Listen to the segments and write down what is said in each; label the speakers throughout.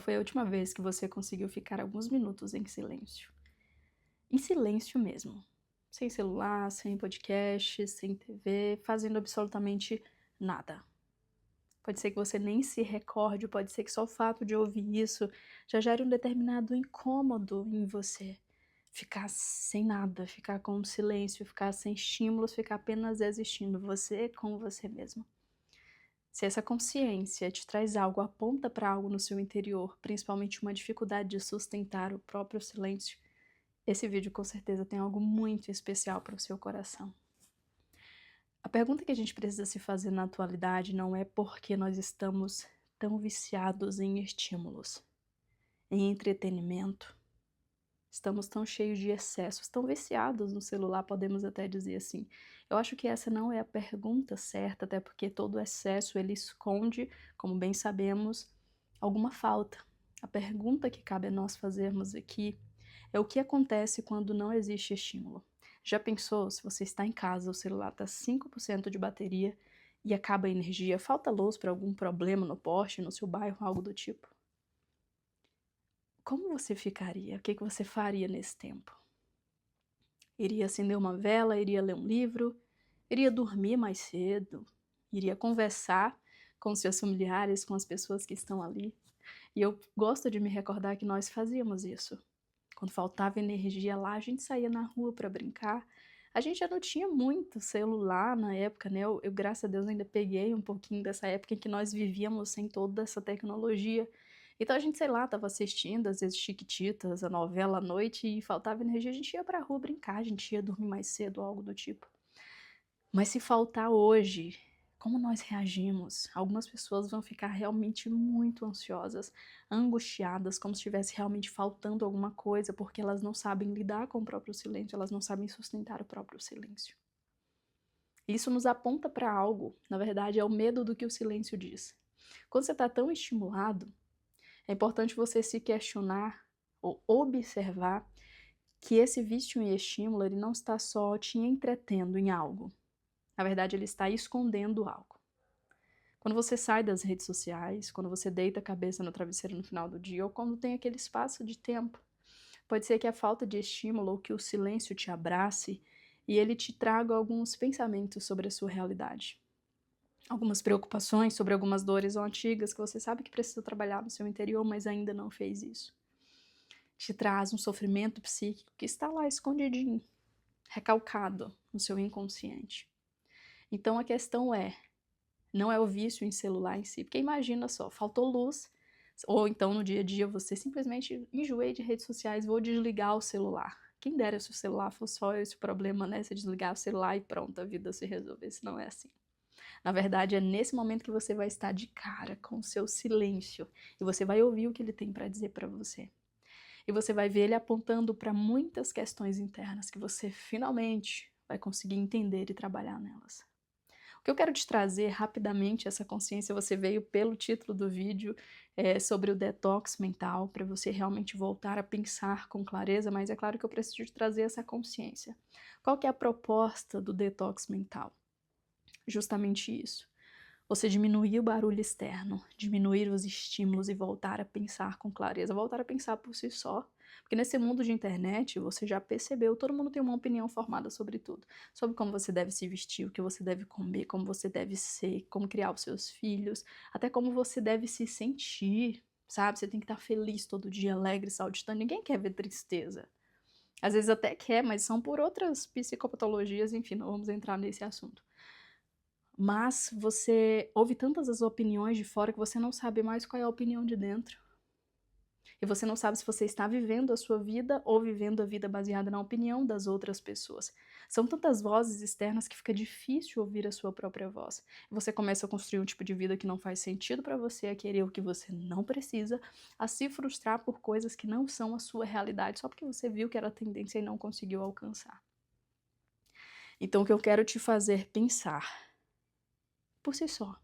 Speaker 1: Foi a última vez que você conseguiu ficar alguns minutos em silêncio? Em silêncio mesmo. Sem celular, sem podcast, sem TV, fazendo absolutamente nada. Pode ser que você nem se recorde, pode ser que só o fato de ouvir isso já gere um determinado incômodo em você. Ficar sem nada, ficar com um silêncio, ficar sem estímulos, ficar apenas existindo você com você mesmo. Se essa consciência te traz algo, aponta para algo no seu interior, principalmente uma dificuldade de sustentar o próprio silêncio, esse vídeo com certeza tem algo muito especial para o seu coração. A pergunta que a gente precisa se fazer na atualidade não é por que nós estamos tão viciados em estímulos, em entretenimento. Estamos tão cheios de excessos, tão viciados no celular, podemos até dizer assim. Eu acho que essa não é a pergunta certa, até porque todo excesso ele esconde, como bem sabemos, alguma falta. A pergunta que cabe a nós fazermos aqui é o que acontece quando não existe estímulo. Já pensou se você está em casa, o celular está 5% de bateria e acaba a energia, falta luz para algum problema no poste, no seu bairro, algo do tipo? Como você ficaria? O que você faria nesse tempo? Iria acender uma vela, iria ler um livro, iria dormir mais cedo, iria conversar com seus familiares, com as pessoas que estão ali. E eu gosto de me recordar que nós fazíamos isso. Quando faltava energia lá, a gente saía na rua para brincar. A gente já não tinha muito celular na época, né? Eu, graças a Deus, ainda peguei um pouquinho dessa época em que nós vivíamos sem toda essa tecnologia. Então a gente, sei lá, tava assistindo, às vezes, Chiquititas, a novela à noite, e faltava energia, a gente ia pra rua brincar, a gente ia dormir mais cedo, algo do tipo. Mas se faltar hoje, como nós reagimos? Algumas pessoas vão ficar realmente muito ansiosas, angustiadas, como se estivesse realmente faltando alguma coisa, porque elas não sabem lidar com o próprio silêncio, elas não sabem sustentar o próprio silêncio. Isso nos aponta para algo, na verdade é o medo do que o silêncio diz. Quando você está tão estimulado, é importante você se questionar ou observar que esse vício em estímulo ele não está só te entretendo em algo. Na verdade, ele está escondendo algo. Quando você sai das redes sociais, quando você deita a cabeça no travesseiro no final do dia, ou quando tem aquele espaço de tempo, pode ser que a falta de estímulo ou que o silêncio te abrace e ele te traga alguns pensamentos sobre a sua realidade. Algumas preocupações sobre algumas dores antigas que você sabe que precisa trabalhar no seu interior, mas ainda não fez isso. Te traz um sofrimento psíquico que está lá escondidinho, recalcado no seu inconsciente. Então a questão não é o vício em celular em si, porque imagina só, faltou luz, ou então no dia a dia você simplesmente enjoei de redes sociais, vou desligar o celular. Quem dera se o celular fosse só esse problema, né? Você desligar o celular e pronto, a vida se resolvesse, não é assim. Na verdade, é nesse momento que você vai estar de cara com o seu silêncio e você vai ouvir o que ele tem para dizer para você. E você vai ver ele apontando para muitas questões internas que você finalmente vai conseguir entender e trabalhar nelas. O que eu quero te trazer rapidamente, essa consciência, você veio pelo título do vídeo, sobre o detox mental, para você realmente voltar a pensar com clareza, mas é claro que eu preciso te trazer essa consciência. Qual que é a proposta do detox mental? Justamente isso. Você diminuir o barulho externo, diminuir os estímulos e voltar a pensar com clareza, voltar a pensar por si só. Porque nesse mundo de internet, você já percebeu, todo mundo tem uma opinião formada sobre tudo. Sobre como você deve se vestir, o que você deve comer, como você deve ser, como criar os seus filhos, até como você deve se sentir, sabe? Você tem que estar feliz todo dia, alegre, saltitando. Ninguém quer ver tristeza. Às vezes até quer, mas são por outras psicopatologias, enfim, não vamos entrar nesse assunto. Mas você ouve tantas as opiniões de fora que você não sabe mais qual é a opinião de dentro. E você não sabe se você está vivendo a sua vida ou vivendo a vida baseada na opinião das outras pessoas. São tantas vozes externas que fica difícil ouvir a sua própria voz. Você começa a construir um tipo de vida que não faz sentido para você, a querer o que você não precisa, a se frustrar por coisas que não são a sua realidade, só porque você viu que era tendência e não conseguiu alcançar. Então o que eu quero te fazer pensar por si só.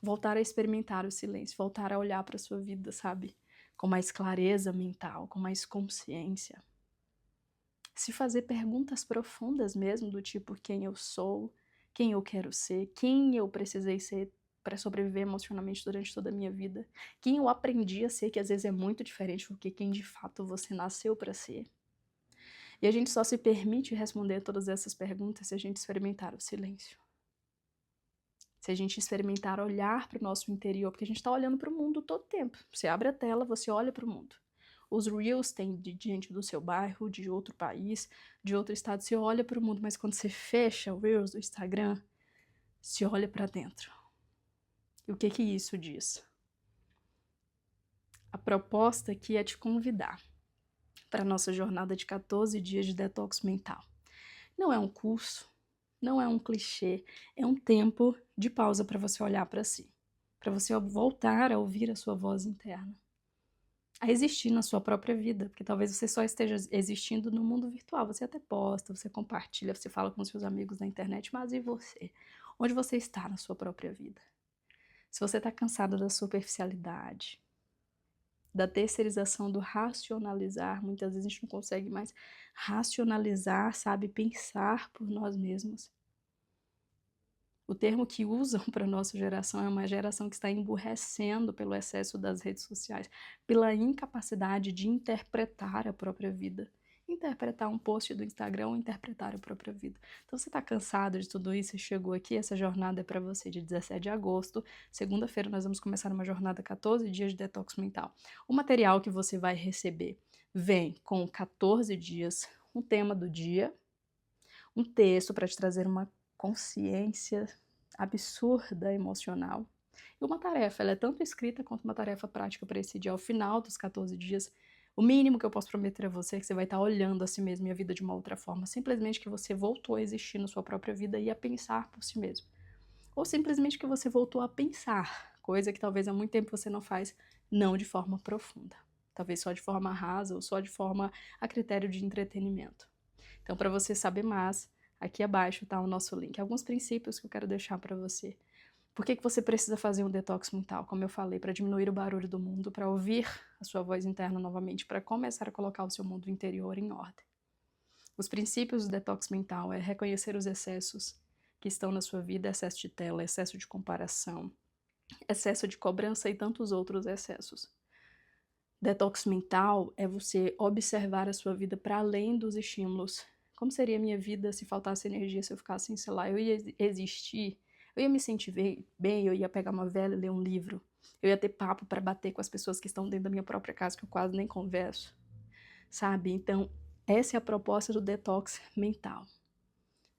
Speaker 1: Voltar a experimentar o silêncio, voltar a olhar para a sua vida, sabe? Com mais clareza mental, com mais consciência. Se fazer perguntas profundas mesmo, do tipo quem eu sou, quem eu quero ser, quem eu precisei ser para sobreviver emocionalmente durante toda a minha vida? Quem eu aprendi a ser, que às vezes é muito diferente do que quem de fato você nasceu para ser? E a gente só se permite responder todas essas perguntas se a gente experimentar o silêncio. Se a gente experimentar olhar para o nosso interior, porque a gente está olhando para o mundo todo tempo. Você abre a tela, você olha para o mundo. Os Reels tem de gente do seu bairro, de outro país, de outro estado. Você olha para o mundo, mas quando você fecha o Reels do Instagram, você olha para dentro. E o que que isso diz? A proposta aqui é te convidar para a nossa jornada de 14 dias de detox mental. Não é um curso, não é um clichê, é um tempo de pausa para você olhar para si, para você voltar a ouvir a sua voz interna, a existir na sua própria vida, porque talvez você só esteja existindo no mundo virtual. Você até posta, você compartilha, você fala com seus amigos na internet, mas e você? Onde você está na sua própria vida? Se você está cansado da superficialidade, da terceirização, do racionalizar, muitas vezes a gente não consegue mais racionalizar, sabe, pensar por nós mesmos. O termo que usam para a nossa geração é uma geração que está emburrecendo pelo excesso das redes sociais, pela incapacidade de interpretar a própria vida. Interpretar um post do Instagram ou interpretar a própria vida. Então você está cansado de tudo isso e chegou aqui, essa jornada é para você de 17 de agosto. Segunda-feira nós vamos começar uma jornada 14 dias de detox mental. O material que você vai receber vem com 14 dias, um tema do dia, um texto para te trazer uma consciência absurda emocional. E uma tarefa, ela é tanto escrita quanto uma tarefa prática para esse dia. Ao final dos 14 dias, o mínimo que eu posso prometer a você é que você vai estar olhando a si mesmo e a vida de uma outra forma. Simplesmente que você voltou a existir na sua própria vida e a pensar por si mesmo. Ou simplesmente que você voltou a pensar, coisa que talvez há muito tempo você não faz, não de forma profunda. Talvez só de forma rasa ou só de forma a critério de entretenimento. Então, para você saber mais, aqui abaixo está o nosso link. Alguns princípios que eu quero deixar para você. Por que você precisa fazer um detox mental? Como eu falei, para diminuir o barulho do mundo, para ouvir a sua voz interna novamente, para começar a colocar o seu mundo interior em ordem. Os princípios do detox mental é reconhecer os excessos que estão na sua vida, excesso de tela, excesso de comparação, excesso de cobrança e tantos outros excessos. Detox mental é você observar a sua vida para além dos estímulos. Como seria a minha vida se faltasse energia, se eu ficasse, sei lá, eu ia existir, eu ia me sentir bem, eu ia pegar uma vela e ler um livro, eu ia ter papo para bater com as pessoas que estão dentro da minha própria casa, que eu quase nem converso, sabe? Então, essa é a proposta do detox mental.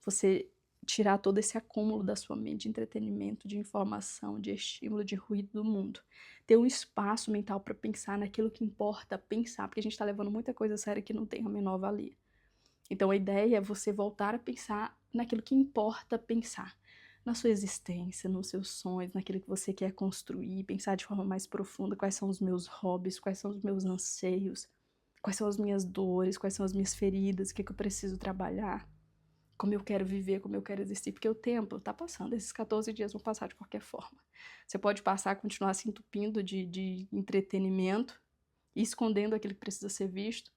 Speaker 1: Você tirar todo esse acúmulo da sua mente de entretenimento, de informação, de estímulo, de ruído do mundo. Ter um espaço mental para pensar naquilo que importa pensar, porque a gente está levando muita coisa séria que não tem a menor valia. Então a ideia é você voltar a pensar naquilo que importa pensar. Na sua existência, nos seus sonhos, naquilo que você quer construir, pensar de forma mais profunda quais são os meus hobbies, quais são os meus anseios, quais são as minhas dores, quais são as minhas feridas, o que eu preciso trabalhar. Como eu quero viver, como eu quero existir, porque o tempo tá passando, esses 14 dias vão passar de qualquer forma. Você pode passar, continuar se entupindo de entretenimento, e escondendo aquilo que precisa ser visto,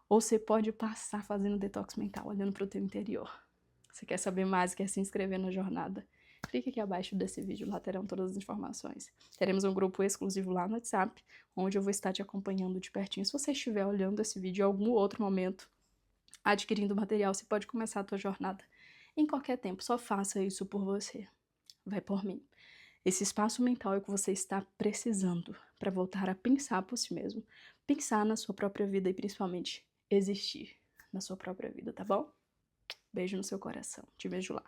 Speaker 1: ou você pode passar fazendo detox mental, olhando para o teu interior. Você quer saber mais, quer se inscrever na jornada? Clique aqui abaixo desse vídeo, lá terão todas as informações. Teremos um grupo exclusivo lá no WhatsApp, onde eu vou estar te acompanhando de pertinho. Se você estiver olhando esse vídeo em algum outro momento, adquirindo material, você pode começar a tua jornada em qualquer tempo. Só faça isso por você. Vai por mim. Esse espaço mental é o que você está precisando para voltar a pensar por si mesmo, pensar na sua própria vida e principalmente existir na sua própria vida, tá bom? Beijo no seu coração. Te vejo lá.